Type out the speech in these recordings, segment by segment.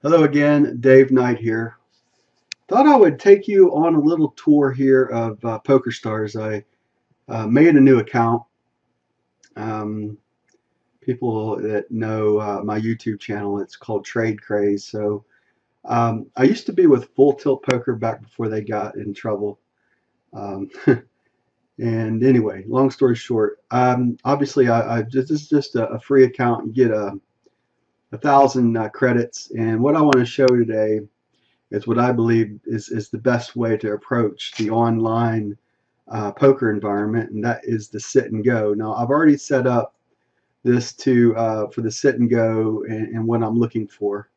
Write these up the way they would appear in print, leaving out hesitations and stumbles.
Hello again, Dave Knight here. Thought I would take you on a little tour here of PokerStars. I made a new account. Um, People that know my YouTube channel, it's called Trade Craze. So I used to be with Full Tilt Poker back before they got in trouble. Um, and anyway, long story short, obviously this is just a free account. You get a thousand credits, and what I want to show today is what I believe is the best way to approach the online poker environment, and that is the sit and go. Now, I've already set up this to for the sit and go and what I'm looking for.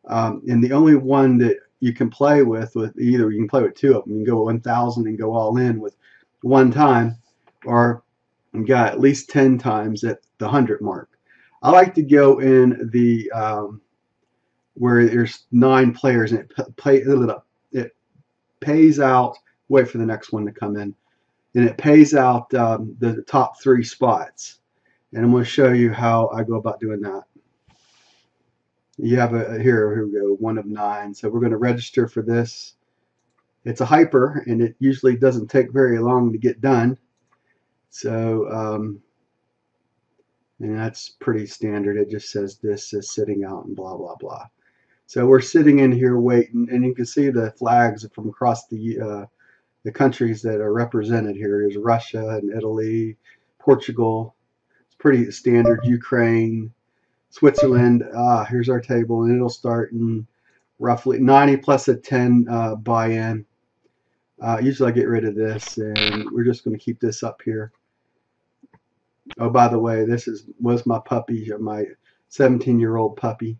And the only one that you can play with either you can play with two of them. You can go 1,000 and go all in with one time, or you got at least 10 times at the 100 mark. I like to go in the where there's 9 players and it pays out. Wait for the next one to come in, and it pays out the top 3 spots. And I'm going to show you how I go about doing that. You have here we go, 1 of 9. So we're going to register for this. It's a hyper, and it usually doesn't take very long to get done. So and that's pretty standard. It just says this is sitting out and blah blah blah. So we're sitting in here waiting, and you can see the flags from across the countries that are represented here. Is Russia and Italy, Portugal. It's pretty standard. Ukraine, Switzerland. Here's our table, and it'll start in roughly 90 plus a 10 buy-in. Usually I get rid of this, and we're just going to keep this up here. Oh, by the way, this was my puppy, my 17-year-old puppy.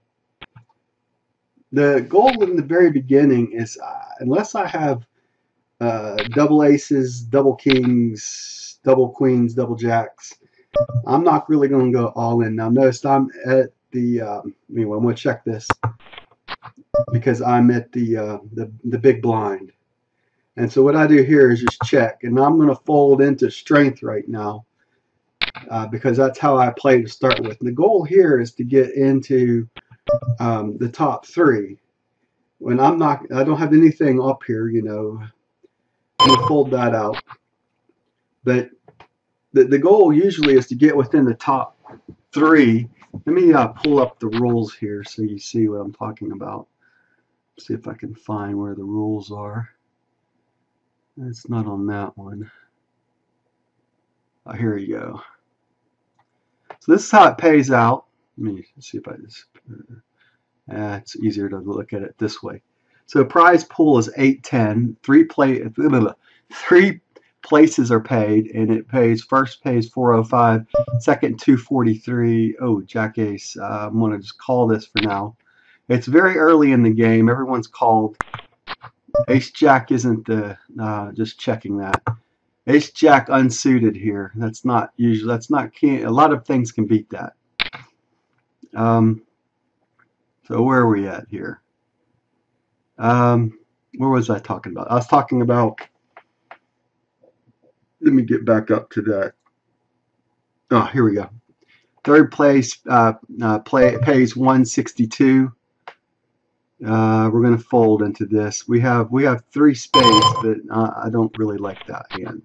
The goal in the very beginning is, unless I have double aces, double kings, double queens, double jacks, I'm not really going to go all in. Now, notice I'm at the, anyway, I'm going to check this because I'm at the big blind. And so what I do here is just check, and I'm going to fold into strength right now because that's how I play to start with. And the goal here is to get into the top 3. When I don't have anything up here, I'm going to fold that out. But the goal usually is to get within the top 3. Let me pull up the rules here so you see what I'm talking about. See if I can find where the rules are. It's not on that one. Oh, here you go. So this is how it pays out. Let me see if I just... it's easier to look at it this way. So prize pool is 810. 3 places are paid, and it pays, first pays 405, second 243. Oh, Jack Ace. I'm going to just call this for now. It's very early in the game. Everyone's called. Ace Jack isn't the, just checking that. Ace Jack unsuited here. That's not usually, a lot of things can beat that. So where are we at here? Where was I talking about? I was talking about, let me get back up to that. Oh, here we go. Third place pays 162. We're going to fold into this. We have 3 spades, but I don't really like that hand.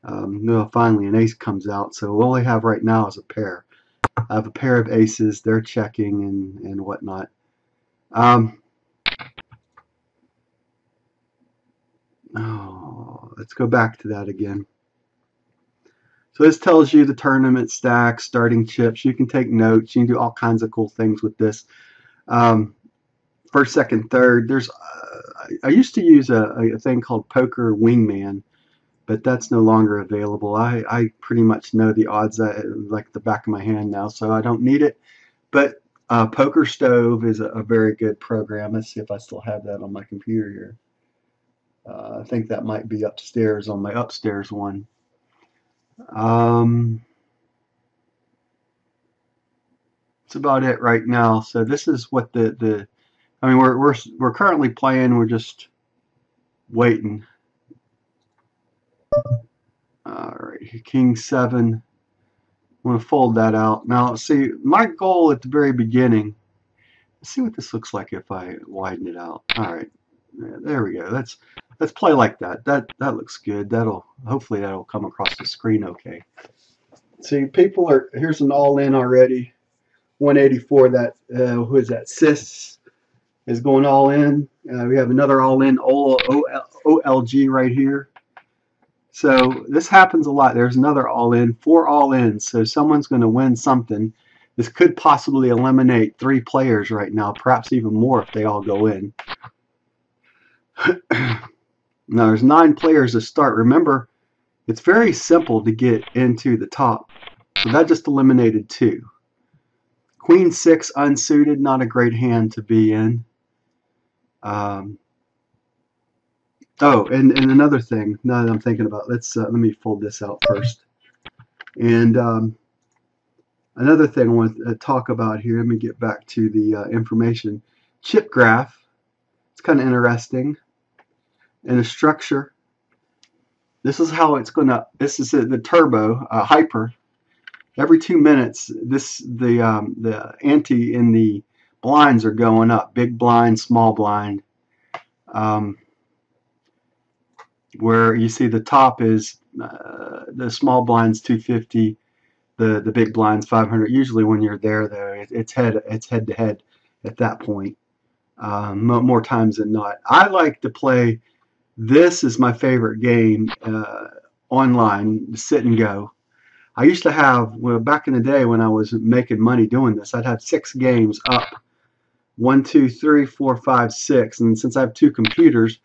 No, finally an ace comes out, so all I have right now is a pair. I have a pair of aces. They're checking and whatnot. Let's go back to that again. So this tells you the tournament stacks, starting chips. You can take notes. You can do all kinds of cool things with this. First, second, third. There's I used to use a thing called Poker Wingman, but that's no longer available. I pretty much know the odds like the back of my hand now, so I don't need it. But Poker Stove is a very good program. Let's see if I still have that on my computer here. I think that might be upstairs on my upstairs one. That's about it right now. So this is what I mean, we're currently playing. We're just waiting. All right, King 7. I'm going to fold that out. Now, see, my goal at the very beginning Let's see what this looks like if I widen it out. All right, there we go. Let's play like that. That looks good. Hopefully that'll come across the screen okay. See, people are, here's an all-in already. 184. That who is that? Sis is going all in. We have another all-in OLG right here. So this happens a lot. There's another all-in, 4 all-ins. So someone's going to win something. This could possibly eliminate 3 players right now, perhaps even more if they all go in. Now there's 9 players to start. Remember, it's very simple to get into the top. So that just eliminated 2. Queen 6 unsuited, not a great hand to be in. Oh, and another thing, now that I'm thinking about, let me fold this out first. And another thing I want to talk about here, let me get back to the information. Chip graph, it's kind of interesting. And a structure. This is how it's going to, this is the turbo, hyper. Every 2 minutes, the ante in the blinds are going up. Big blind, small blind. Where you see the top is the small blinds 250, the big blinds 500. Usually when you're there though, it's head to head at that point. More times than not. I like to play. This is my favorite game online, Sit and Go. I used to have, well, back in the day when I was making money doing this, I'd have 6 games up. 1, 2, 3, 4, 5, 6. And since I have 2 computers,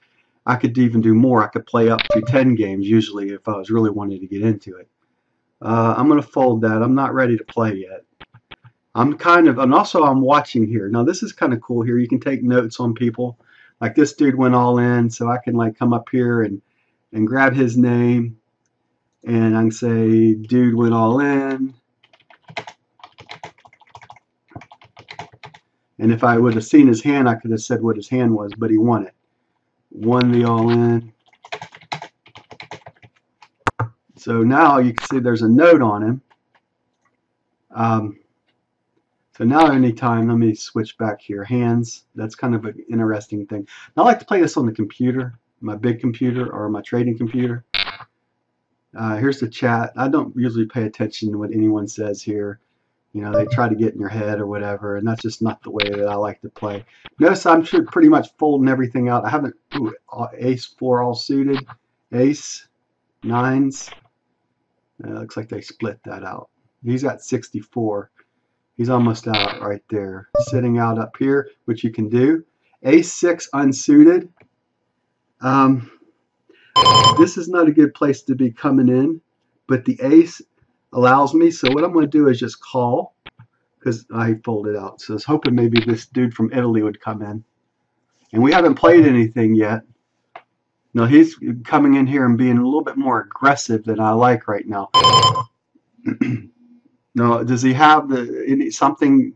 I could even do more. I could play up to 10 games usually if I was really wanting to get into it. I'm going to fold that. I'm not ready to play yet. And also I'm watching here. Now this is kind of cool here. You can take notes on people. Like this dude went all in, so I can like come up here and grab his name. And I can say, dude went all in. And if I would have seen his hand, I could have said what his hand was, but he won it. Won the all in. So now you can see there's a note on him. So now anytime, let me switch back here. Hands, that's kind of an interesting thing. Now, I like to play this on the computer, my big computer or my trading computer. Here's the chat. I don't usually pay attention to what anyone says here. You know, they try to get in your head or whatever, and that's just not the way that I like to play. Notice I'm pretty much folding everything out. I haven't, ace 4 all suited, ace, 9s. Looks like they split that out. He's got 64. He's almost out right there. Sitting out up here, which you can do. Ace 6 unsuited. This is not a good place to be coming in, but the ace allows me. So what I'm going to do is just call because I folded out. So I was hoping maybe this dude from Italy would come in. And we haven't played anything yet. No, he's coming in here and being a little bit more aggressive than I like right now. No, does he have something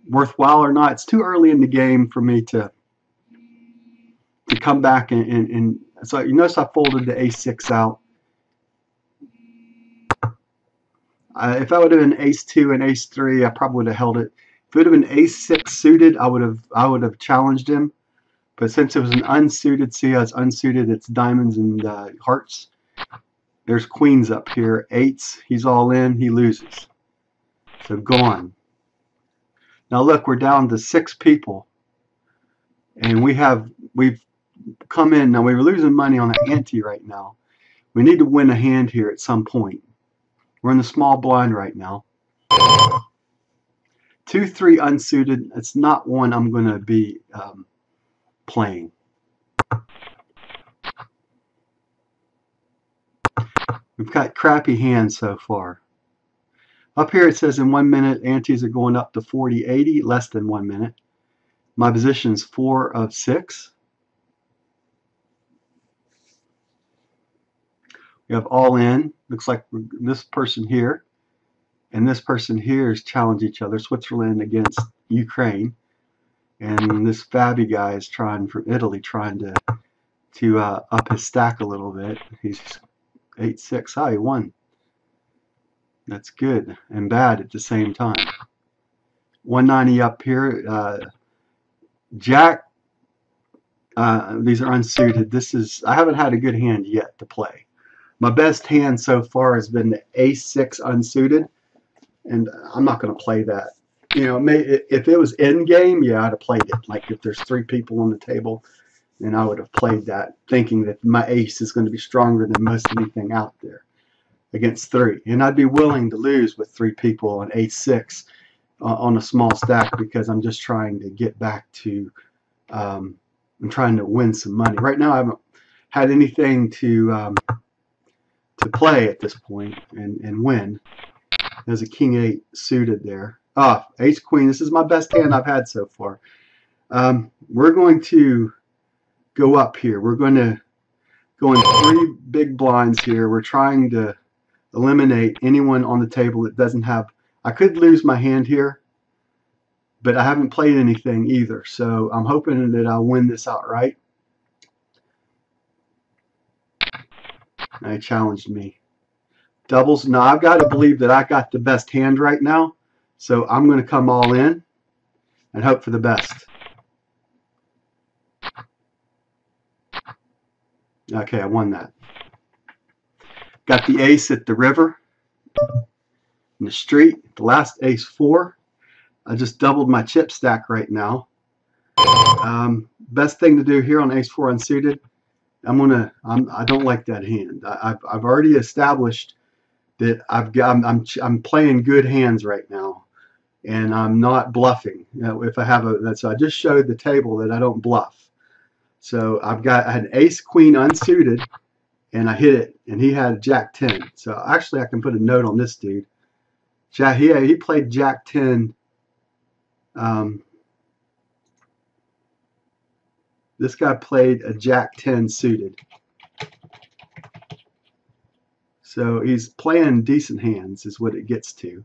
worthwhile or not? It's too early in the game for me to come back and so you notice I folded the ace 6 out. If I would have been ace 2 and ace 3, I probably would have held it. If it would have been ace 6 suited, I would have challenged him. But since it was an unsuited, see how it's unsuited, it's diamonds and hearts. There's queens up here, 8s. He's all in, he loses. So gone. Now look, we're down to 6 people, and we've come in. Now we're losing money on the ante right now. We need to win a hand here at some point. We're in the small blind right now. 2, 3 unsuited. It's not one I'm going to be playing. We've got crappy hands so far. Up here it says in 1 minute, antes are going up to 40, 80, less than 1 minute. My position is 4 of 6. We have all in. Looks like this person here and this person here is challenge each other. Switzerland against Ukraine. And this Fabi guy is from Italy, trying to up his stack a little bit. He's 8-6. Oh, he won. That's good and bad at the same time. 190 up here. Jack. These are unsuited. I haven't had a good hand yet to play. My best hand so far has been the Ace-6 unsuited, and I'm not going to play that. You know, if it was in game, yeah, I'd have played it. Like if there's 3 people on the table, then I would have played that, thinking that my ace is going to be stronger than most anything out there against 3. And I'd be willing to lose with 3 people on Ace-6 on a small stack because I'm just trying to get back to, I'm trying to win some money. Right now I haven't had anything to play at this point and win. There's a King-8 suited there. Ace-Queen. This is my best hand I've had so far. We're going to go up here. We're going to go in 3 big blinds here. We're trying to eliminate anyone on the table that doesn't have. I could lose my hand here, but I haven't played anything either. So I'm hoping that I'll win this outright. They challenged me. Doubles. Now I've got to believe that I got the best hand right now. So I'm going to come all in and hope for the best. Okay, I won that. Got the ace at the river, in the street, the last Ace-4. I just doubled my chip stack right now. Best thing to do here on Ace-4 unsuited, I don't like that hand. I've already established that I'm playing good hands right now, and I'm not bluffing. You know, if I have so I just showed the table that I don't bluff. So I had an Ace-Queen unsuited, and I hit it, and he had Jack-10. So actually I can put a note on this dude. He played Jack-10. This guy played a Jack-10 suited. So he's playing decent hands is what it gets to.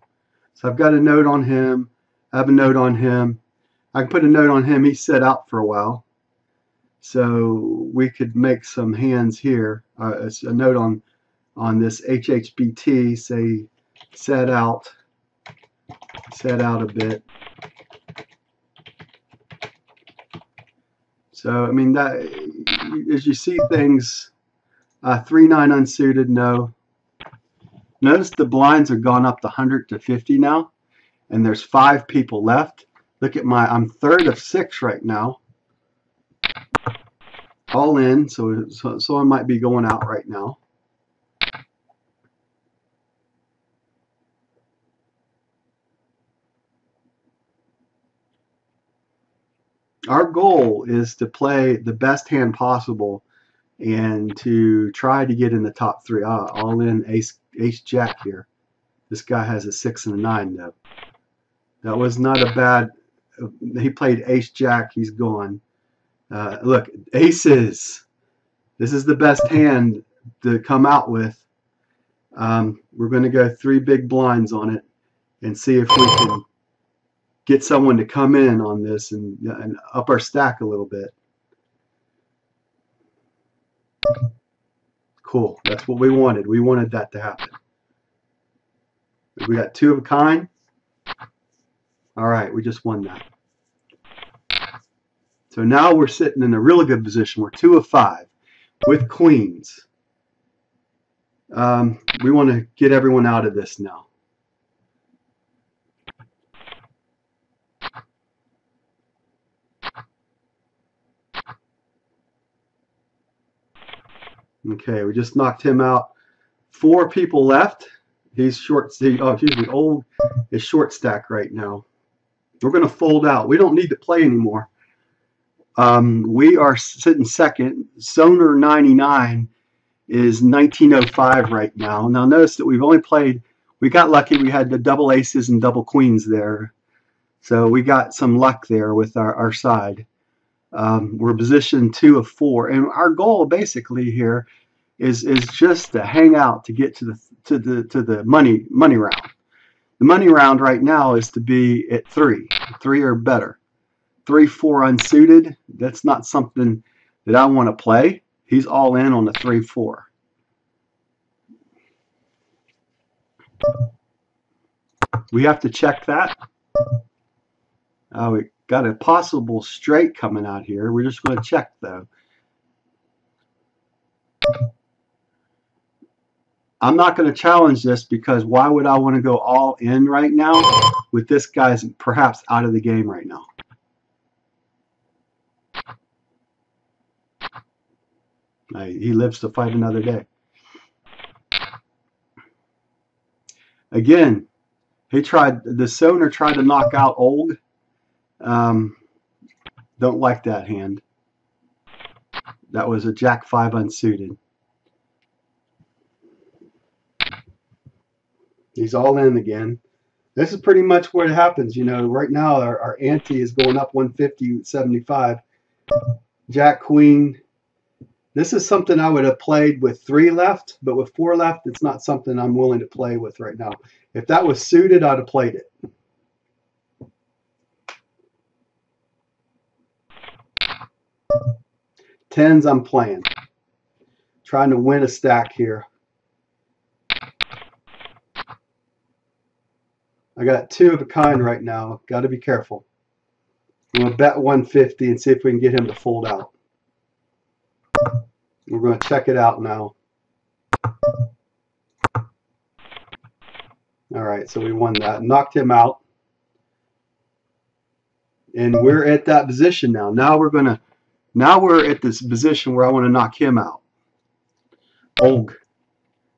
So I've got a note on him. I have a note on him. I can put a note on him. He set out for a while. So we could make some hands here. It's a note on this HHBT, say set out a bit. So I mean that as you see things, 3-9 unsuited, no. Notice the blinds are gone up to 100 to 50 now, and there's 5 people left. Look at I'm 3rd of 6 right now. All in, so I might be going out right now. Our goal is to play the best hand possible and to try to get in the top 3. All in Ace-Jack here. This guy has a 6 and a 9 though. That was not a bad. He played Ace-Jack. He's gone. Look, aces. This is the best hand to come out with. We're going to go 3 big blinds on it and see if we can get someone to come in on this and up our stack a little bit. Cool. That's what we wanted. We wanted that to happen. We got 2 of a kind. All right, we just won that. So now we're sitting in a really good position. We're 2 of 5 with queens. We want to get everyone out of this now. Okay, we just knocked him out. 4 people left. He's short. Old is short stack right now. We're going to fold out. We don't need to play anymore. We are sitting second. Soner 99 is 1905 right now. Now notice that we've only played. We got lucky. We had the double aces and double queens there, so we got some luck there with our side. We're positioned 2 of 4, and our goal basically here is just to hang out to get to the money round. The money round right now is to be at 3 or better. 3-4 unsuited. That's not something that I want to play. He's all in on the 3-4. We have to check that. We got a possible straight coming out here. We're just going to check though. I'm not going to challenge this because why would I want to go all in right now with this guy's perhaps out of the game right now? He lives to fight another day. Again, this owner tried to knock out Old. Don't like that hand. That was a Jack 5 unsuited. He's all in again. This is pretty much what happens. You know, right now our ante is going up 150, 75. Jack Queen. This is something I would have played with 3 left, but with 4 left, it's not something I'm willing to play with right now. If that was suited, I'd have played it. Tens, I'm playing. Trying to win a stack here. I got 2 of a kind right now. Got to be careful. I'm going to bet 150 and see if we can get him to fold out. We're going to check it out now. All right, so we won that. Knocked him out. And we're at that position now. Now we're at this position where I want to knock him out. Og.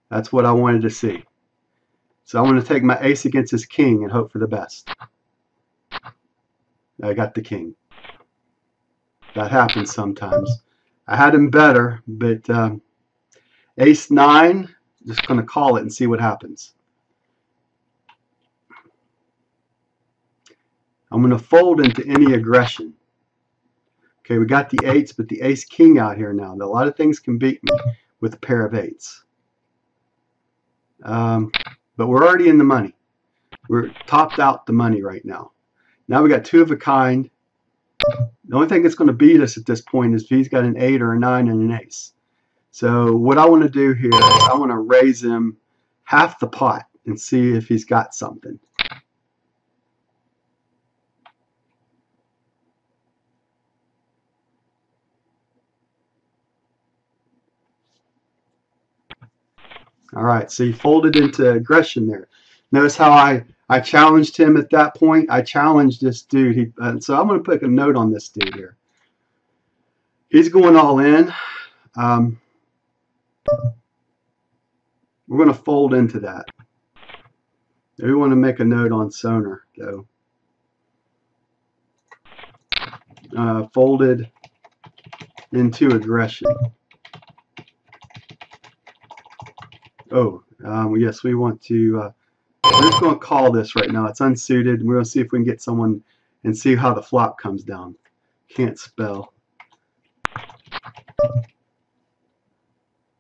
That's what I wanted to see. So I'm going to take my ace against his king and hope for the best. I got the king. That happens sometimes. I had him better, but ace 9, just going to call it and see what happens. I'm going to fold into any aggression. Okay, we got the 8s, but the ace king out here now. A lot of things can beat me with a pair of 8s. But we're already in the money. We're topped out the money right now. Now we got 2 of a kind. The only thing that's going to beat us at this point is if he's got an 8 or a 9 and an ace. So what I want to do here is I want to raise him half the pot and see if he's got something. All right, so he folded into aggression there. Notice how I challenged him at that point. I challenged this dude. So I'm going to put a note on this dude here. He's going all in. We're going to fold into that. We want to make a note on Soner, though. Folded into aggression. Oh, yes, we want to... we're just going to call this right now. It's unsuited. We're going to see if we can get someone and see how the flop comes down. Can't spell.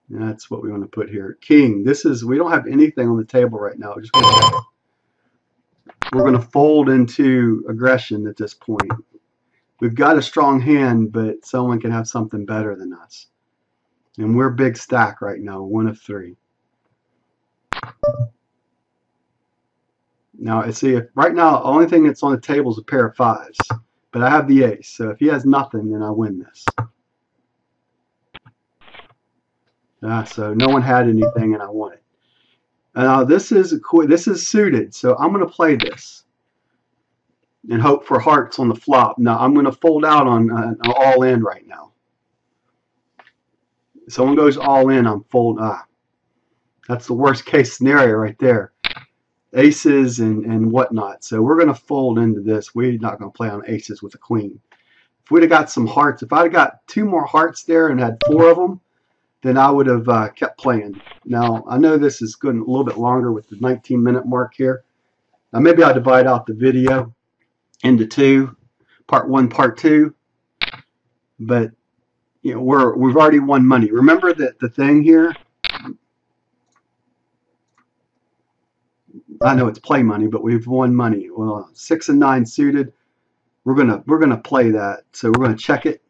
That's what we want to put here. King. We don't have anything on the table right now. We're going to fold into aggression at this point. We've got a strong hand, but someone can have something better than us. And we're big stack right now, 1 of 3. Now, see, right now, the only thing that's on the table is a pair of 5s. But I have the ace, so if he has nothing, then I win this. So no one had anything, and I won it. Now, this is suited, so I'm going to play this and hope for hearts on the flop. Now, I'm going to fold out on all in right now. If someone goes all in, I'm fold. That's the worst case scenario right there. Aces and whatnot. So we're going to fold into this. We're not going to play on aces with a queen. If we'd have got some hearts, if I'd have got 2 more hearts there and had 4 of them, then I would have kept playing. Now, I know this is going a little bit longer with the 19-minute mark here. Now, maybe I'll divide out the video into 2, part 1, part 2. But, you know, we've already won money. Remember that the thing here, I know it's play money, but we've won money. Well, 6 and 9 suited. We're gonna play that. So we're gonna check it.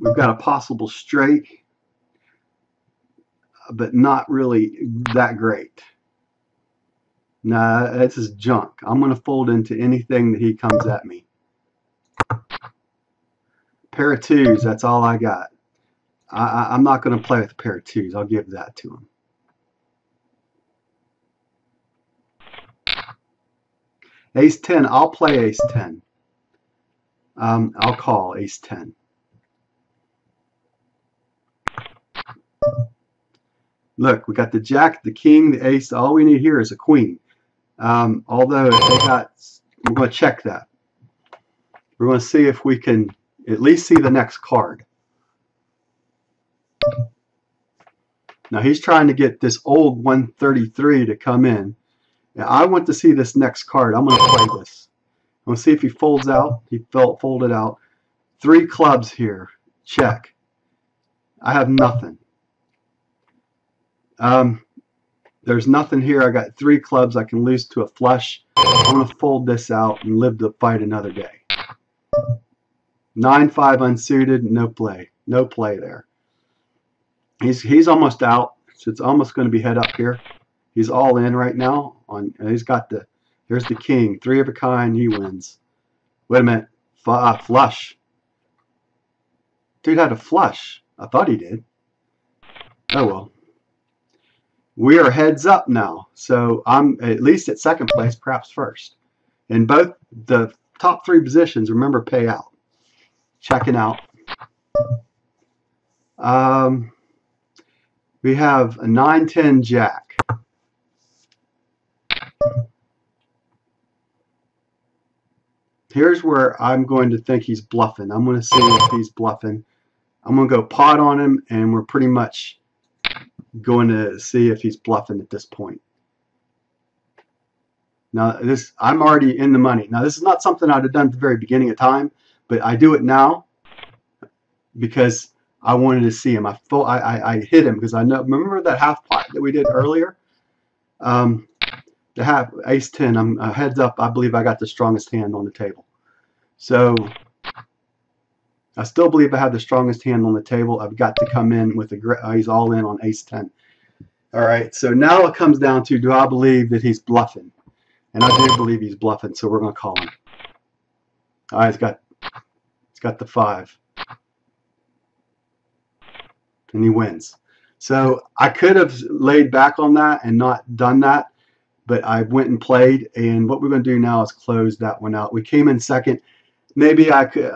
We've got a possible straight, but not really that great. Nah, this is junk. I'm going to fold into anything that he comes at me. Pair of twos, that's all I got. I'm not going to play with a pair of twos. I'll give that to him. Ace 10, I'll play ace 10. I'll call ace 10. Look, we got the jack, the king, the ace. All we need here is a queen. Although they got, we're going to check that. We're going to see if we can at least see the next card. Now he's trying to get this old 133 to come in. Now I want to see this next card. I'm going to play this. I'm going to see if he folds out. He folded out. 3 clubs here. Check. I have nothing. There's nothing here. I got 3 clubs. I can lose to a flush. I'm going to fold this out and live to fight another day. 9-5 unsuited. No play. No play there. He's almost out. So it's almost going to be head up here. He's all in right now. He's got there's the king. 3 of a kind. He wins. Wait a minute. Flush. Dude had a flush. I thought he did. Oh well. We are heads up now. So I'm at least at second place, perhaps first. In both the top 3 positions, remember, pay out. Checking out. We have a 9-10 jack. Here's where I'm going to think he's bluffing. I'm going to see if he's bluffing. I'm going to go pot on him, and we're pretty much going to see if he's bluffing at this point. Now, I'm already in the money. Now, this is not something I'd have done at the very beginning of time, but I do it now because I wanted to see him. I hit him because I know. Remember that half pot that we did earlier? The half ace 10. I'm heads up. I believe I got the strongest hand on the table. So I still believe I have the strongest hand on the table. I've got to come in with he's all in on ace 10. All right. So now it comes down to, do I believe that he's bluffing? And I do believe he's bluffing. So we're going to call him. All right. It's got the 5. And he wins. So I could have laid back on that and not done that, but I went and played. And what we're going to do now is close that one out. We came in second. Maybe I could.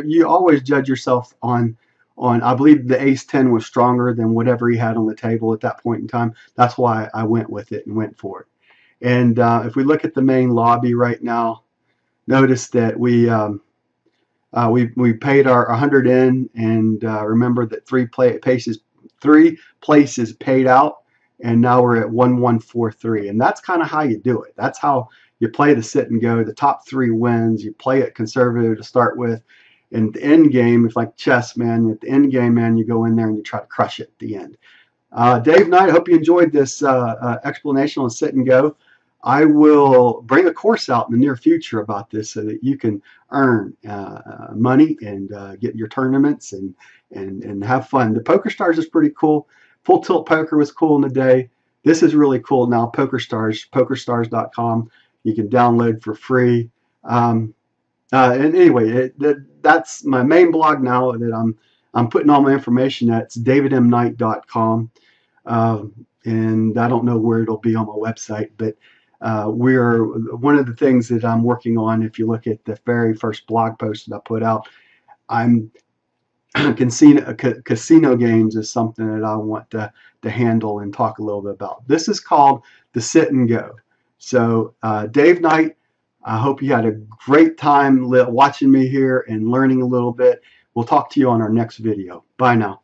You always judge yourself on. I believe the ace 10 was stronger than whatever he had on the table at that point in time. That's why I went with it and went for it. And if we look at the main lobby right now, notice that we paid our 100 in, and remember that 3 places paid out, and now we're at 1143, and that's kind of how you do it. That's how you play the sit and go. The top 3 wins. You play it conservative to start with, and the end game, it's like chess, man. At the end game, man, you go in there and you try to crush it at the end. Dave Knight, I hope you enjoyed this explanation on sit and go. I will bring a course out in the near future about this so that you can earn money and get your tournaments and have fun. The PokerStars is pretty cool. Full Tilt Poker was cool in the day. This is really cool now. PokerStars, PokerStars.com. You can download for free. And anyway, that's my main blog now that I'm putting all my information at. It's davidmknight.com. And I don't know where it'll be on my website, but we're one of the things that I'm working on. If you look at the very first blog post that I put out, I'm casino games is something that I want to handle and talk a little bit about. This is called the sit and go. So Dave Knight, I hope you had a great time watching me here and learning a little bit. We'll talk to you on our next video. Bye now.